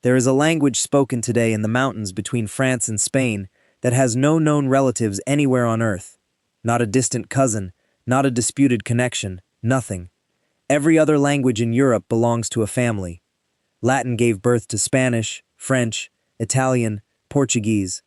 There is a language spoken today in the mountains between France and Spain that has no known relatives anywhere on Earth. Not a distant cousin, not a disputed connection, nothing. Every other language in Europe belongs to a family. Latin gave birth to Spanish, French, Italian, Portuguese.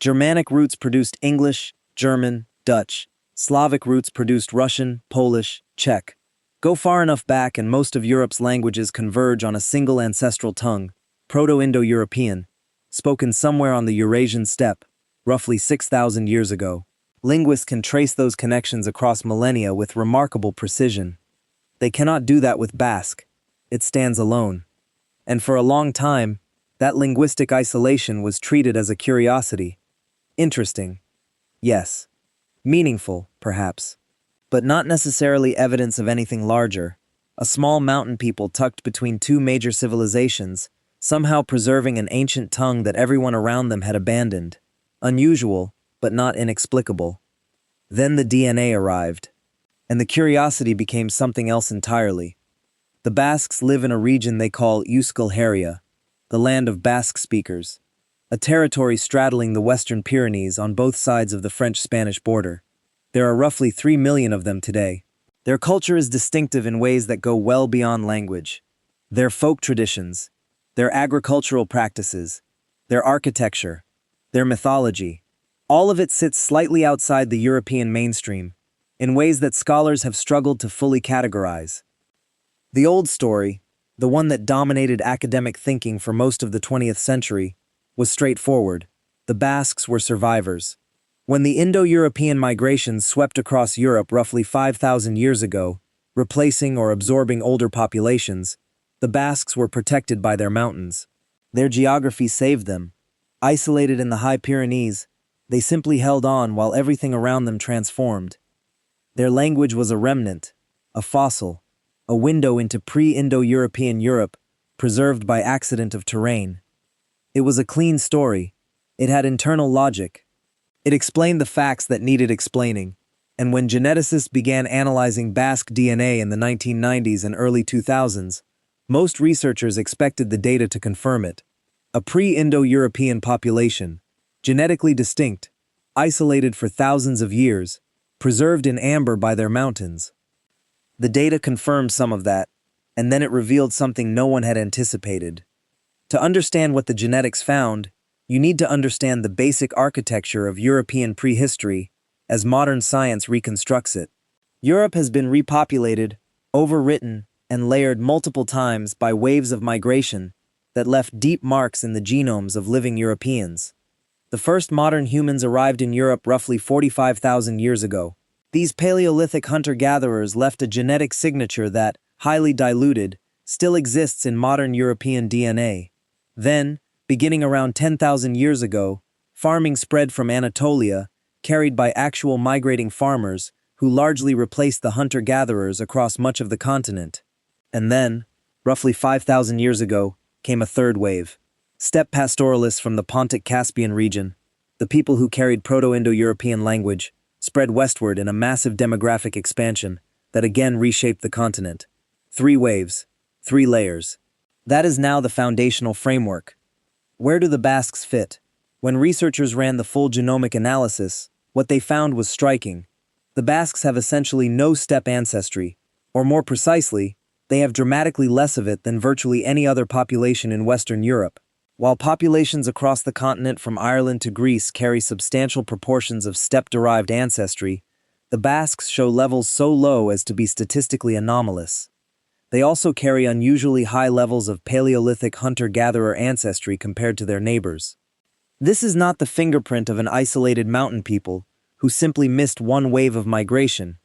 Germanic roots produced English, German, Dutch. Slavic roots produced Russian, Polish, Czech. Go far enough back and most of Europe's languages converge on a single ancestral tongue, Proto-Indo-European, spoken somewhere on the Eurasian steppe, roughly 6,000 years ago. Linguists can trace those connections across millennia with remarkable precision. They cannot do that with Basque. It stands alone. And for a long time, that linguistic isolation was treated as a curiosity. Interesting. Yes. Meaningful, perhaps. But not necessarily evidence of anything larger. A small mountain people tucked between two major civilizations, somehow preserving an ancient tongue that everyone around them had abandoned. Unusual, but not inexplicable. Then the DNA arrived, and the curiosity became something else entirely. The Basques live in a region they call Euskal Herria, the land of Basque speakers, a territory straddling the Western Pyrenees on both sides of the French-Spanish border. There are roughly 3 million of them today. Their culture is distinctive in ways that go well beyond language. Their folk traditions, their agricultural practices, their architecture, their mythology, all of it sits slightly outside the European mainstream, in ways that scholars have struggled to fully categorize. The old story, the one that dominated academic thinking for most of the 20th century, was straightforward. The Basques were survivors. When the Indo-European migrations swept across Europe roughly 5,000 years ago, replacing or absorbing older populations, the Basques were protected by their mountains. Their geography saved them. Isolated in the high Pyrenees, they simply held on while everything around them transformed. Their language was a remnant, a fossil, a window into pre-Indo-European Europe, preserved by accident of terrain. It was a clean story. It had internal logic. It explained the facts that needed explaining, and when geneticists began analyzing Basque DNA in the 1990s and early 2000s, most researchers expected the data to confirm it. A pre-Indo-European population, genetically distinct, isolated for thousands of years, preserved in amber by their mountains. The data confirmed some of that, and then it revealed something no one had anticipated. To understand what the genetics found, you need to understand the basic architecture of European prehistory as modern science reconstructs it. Europe has been repopulated, overwritten, and layered multiple times by waves of migration that left deep marks in the genomes of living Europeans. The first modern humans arrived in Europe roughly 45,000 years ago. These Paleolithic hunter-gatherers left a genetic signature that, highly diluted, still exists in modern European DNA. Then, beginning around 10,000 years ago, farming spread from Anatolia, carried by actual migrating farmers who largely replaced the hunter-gatherers across much of the continent. And then, roughly 5,000 years ago, came a third wave. Steppe pastoralists from the Pontic-Caspian region, the people who carried Proto-Indo-European language, spread westward in a massive demographic expansion that again reshaped the continent. 3 waves, 3 layers. That is now the foundational framework. Where do the Basques fit? When researchers ran the full genomic analysis, what they found was striking. The Basques have essentially no steppe ancestry, or more precisely, they have dramatically less of it than virtually any other population in Western Europe. While populations across the continent from Ireland to Greece carry substantial proportions of steppe-derived ancestry, the Basques show levels so low as to be statistically anomalous. They also carry unusually high levels of Paleolithic hunter-gatherer ancestry compared to their neighbors. This is not the fingerprint of an isolated mountain people who simply missed one wave of migration.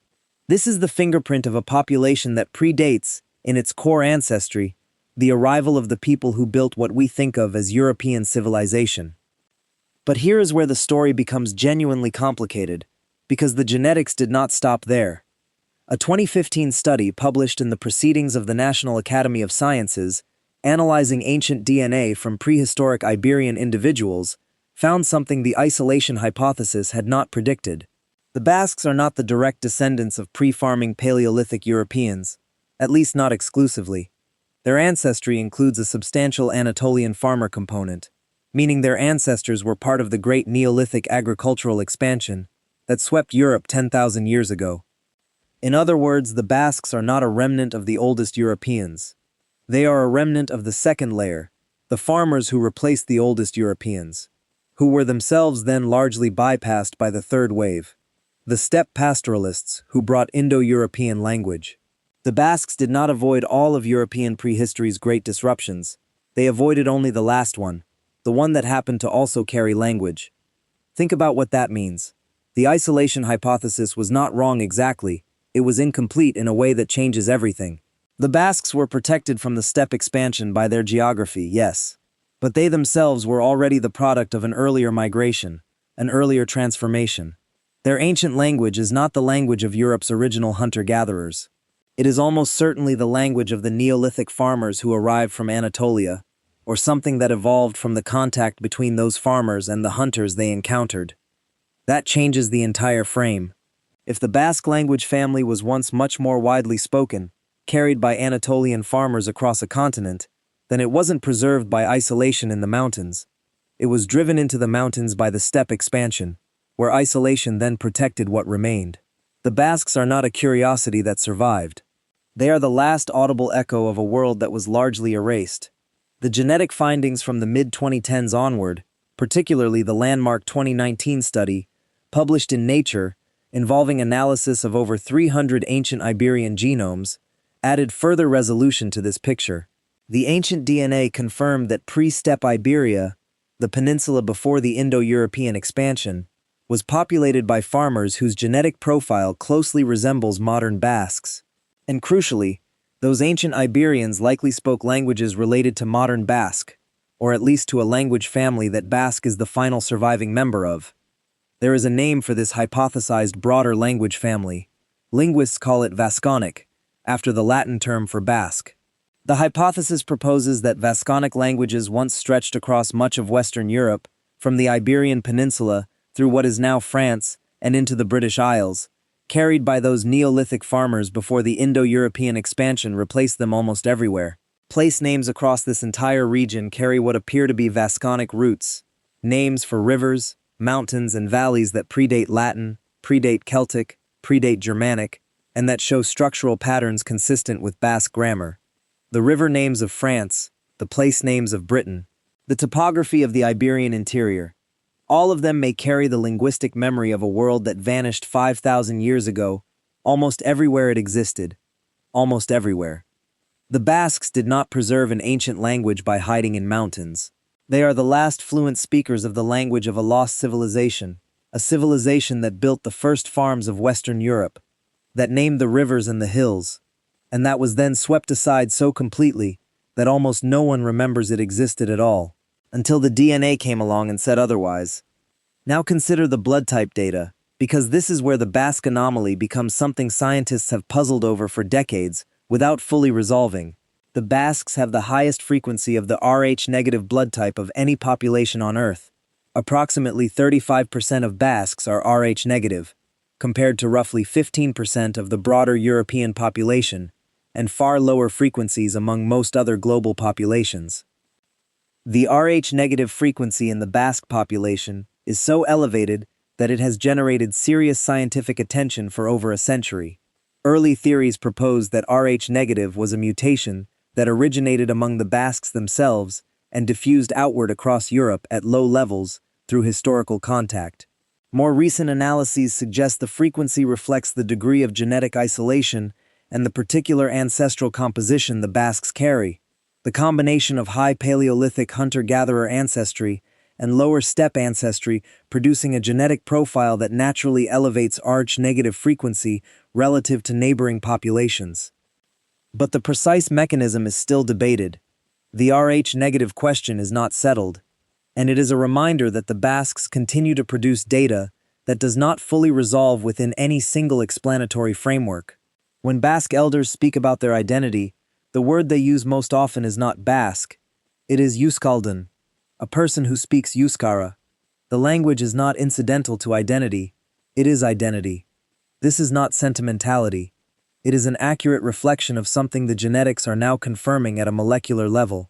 This is the fingerprint of a population that predates, in its core ancestry, the arrival of the people who built what we think of as European civilization. But here is where the story becomes genuinely complicated, because the genetics did not stop there. A 2015 study published in the Proceedings of the National Academy of Sciences, analyzing ancient DNA from prehistoric Iberian individuals, found something the isolation hypothesis had not predicted. The Basques are not the direct descendants of pre-farming Paleolithic Europeans, at least not exclusively. Their ancestry includes a substantial Anatolian farmer component, meaning their ancestors were part of the great Neolithic agricultural expansion that swept Europe 10,000 years ago. In other words, the Basques are not a remnant of the oldest Europeans. They are a remnant of the second layer, the farmers who replaced the oldest Europeans, who were themselves then largely bypassed by the third wave, the steppe pastoralists who brought Indo-European language. The Basques did not avoid all of European prehistory's great disruptions. They avoided only the last one, the one that happened to also carry language. Think about what that means. The isolation hypothesis was not wrong exactly, it was incomplete in a way that changes everything. The Basques were protected from the steppe expansion by their geography, yes. But they themselves were already the product of an earlier migration, an earlier transformation. Their ancient language is not the language of Europe's original hunter-gatherers. It is almost certainly the language of the Neolithic farmers who arrived from Anatolia, or something that evolved from the contact between those farmers and the hunters they encountered. That changes the entire frame. If the Basque language family was once much more widely spoken, carried by Anatolian farmers across a continent, then it wasn't preserved by isolation in the mountains. It was driven into the mountains by the steppe expansion, where isolation then protected what remained. The Basques are not a curiosity that survived. They are the last audible echo of a world that was largely erased. The genetic findings from the mid-2010s onward, particularly the landmark 2019 study, published in Nature, involving analysis of over 300 ancient Iberian genomes, added further resolution to this picture. The ancient DNA confirmed that pre-steppe Iberia, the peninsula before the Indo-European expansion, was populated by farmers whose genetic profile closely resembles modern Basques. And crucially, those ancient Iberians likely spoke languages related to modern Basque, or at least to a language family that Basque is the final surviving member of. There is a name for this hypothesized broader language family. Linguists call it Vasconic, after the Latin term for Basque. The hypothesis proposes that Vasconic languages once stretched across much of Western Europe, from the Iberian Peninsula through what is now France and into the British Isles, carried by those Neolithic farmers before the Indo-European expansion replaced them almost everywhere. Place names across this entire region carry what appear to be Vasconic roots, names for rivers, mountains, and valleys that predate Latin, predate Celtic, predate Germanic, and that show structural patterns consistent with Basque grammar. The river names of France, the place names of Britain, the topography of the Iberian interior, all of them may carry the linguistic memory of a world that vanished 5,000 years ago, almost everywhere it existed, almost everywhere. The Basques did not preserve an ancient language by hiding in mountains. They are the last fluent speakers of the language of a lost civilization, a civilization that built the first farms of Western Europe, that named the rivers and the hills, and that was then swept aside so completely that almost no one remembers it existed at all, until the DNA came along and said otherwise. Now consider the blood type data, because this is where the Basque anomaly becomes something scientists have puzzled over for decades without fully resolving. The Basques have the highest frequency of the Rh-negative blood type of any population on Earth. Approximately 35% of Basques are Rh-negative, compared to roughly 15% of the broader European population, and far lower frequencies among most other global populations. The Rh-negative frequency in the Basque population is so elevated that it has generated serious scientific attention for over a century. Early theories proposed that Rh-negative was a mutation that originated among the Basques themselves and diffused outward across Europe at low levels through historical contact. More recent analyses suggest the frequency reflects the degree of genetic isolation and the particular ancestral composition the Basques carry. The combination of high Paleolithic hunter-gatherer ancestry and lower steppe ancestry producing a genetic profile that naturally elevates Rh-negative frequency relative to neighboring populations. But the precise mechanism is still debated. The Rh-negative question is not settled, and it is a reminder that the Basques continue to produce data that does not fully resolve within any single explanatory framework. When Basque elders speak about their identity, the word they use most often is not Basque, it is Euskaldan, a person who speaks Euskara. The language is not incidental to identity, it is identity. This is not sentimentality. It is an accurate reflection of something the genetics are now confirming at a molecular level.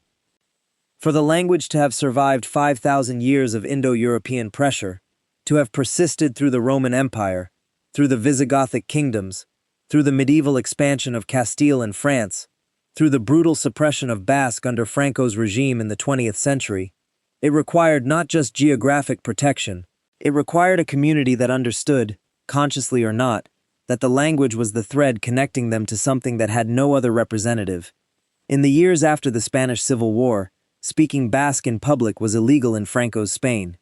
For the language to have survived 5,000 years of Indo-European pressure, to have persisted through the Roman Empire, through the Visigothic kingdoms, through the medieval expansion of Castile and France, through the brutal suppression of Basque under Franco's regime in the 20th century, it required not just geographic protection, it required a community that understood, consciously or not, that the language was the thread connecting them to something that had no other representative. In the years after the Spanish Civil War, speaking Basque in public was illegal in Franco's Spain.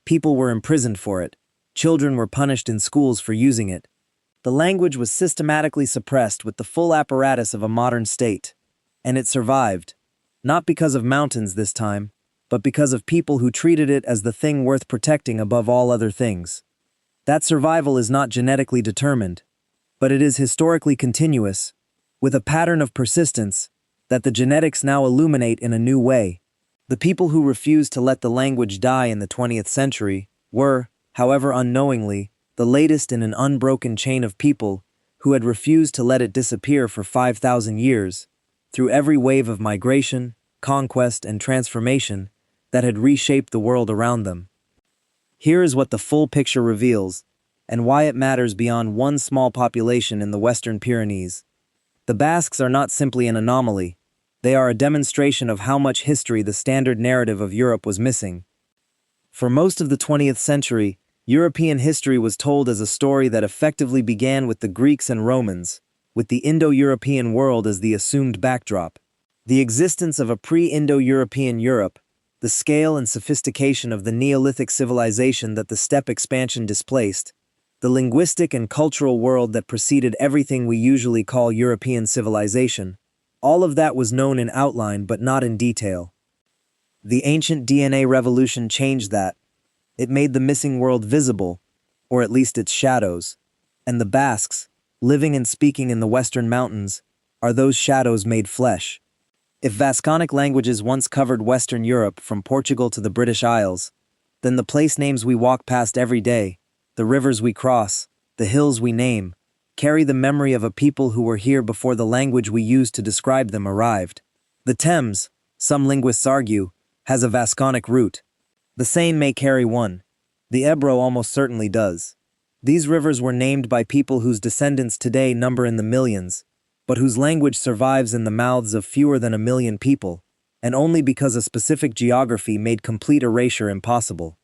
People were imprisoned for it. Children were punished in schools for using it. The language was systematically suppressed with the full apparatus of a modern state. And it survived. Not because of mountains this time, but because of people who treated it as the thing worth protecting above all other things. That survival is not genetically determined, but it is historically continuous, with a pattern of persistence that the genetics now illuminate in a new way. The people who refused to let the language die in the 20th century were, however unknowingly, the latest in an unbroken chain of people who had refused to let it disappear for 5,000 years, through every wave of migration, conquest, and transformation that had reshaped the world around them. Here is what the full picture reveals, and why it matters beyond one small population in the Western Pyrenees. The Basques are not simply an anomaly. They are a demonstration of how much history the standard narrative of Europe was missing. For most of the 20th century, European history was told as a story that effectively began with the Greeks and Romans, with the Indo-European world as the assumed backdrop. The existence of a pre-Indo-European Europe, the scale and sophistication of the Neolithic civilization that the steppe expansion displaced, the linguistic and cultural world that preceded everything we usually call European civilization, all of that was known in outline but not in detail. The ancient DNA revolution changed that. It made the missing world visible, or at least its shadows, and the Basques, living and speaking in the Western mountains, are those shadows made flesh. If Vasconic languages once covered Western Europe from Portugal to the British Isles, then the place names we walk past every day, the rivers we cross, the hills we name, carry the memory of a people who were here before the language we use to describe them arrived. The Thames, some linguists argue, has a Vasconic root. The Seine may carry one. The Ebro almost certainly does. These rivers were named by people whose descendants today number in the millions, but whose language survives in the mouths of fewer than 1 million people, and only because a specific geography made complete erasure impossible.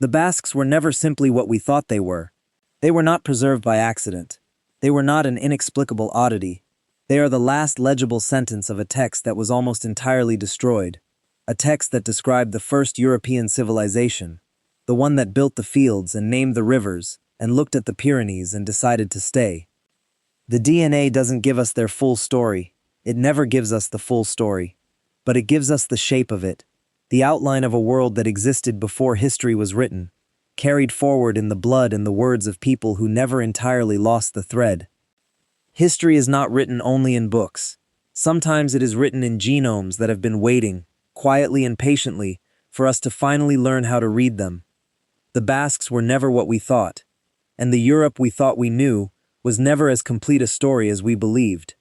The Basques were never simply what we thought they were. They were not preserved by accident. They were not an inexplicable oddity. They are the last legible sentence of a text that was almost entirely destroyed, a text that described the first European civilization, the one that built the fields and named the rivers and looked at the Pyrenees and decided to stay. The DNA doesn't give us their full story. It never gives us the full story, but it gives us the shape of it, the outline of a world that existed before history was written, carried forward in the blood and the words of people who never entirely lost the thread. History is not written only in books. Sometimes it is written in genomes that have been waiting, quietly and patiently, for us to finally learn how to read them. The Basques were never what we thought, and the Europe we thought we knew was never as complete a story as we believed.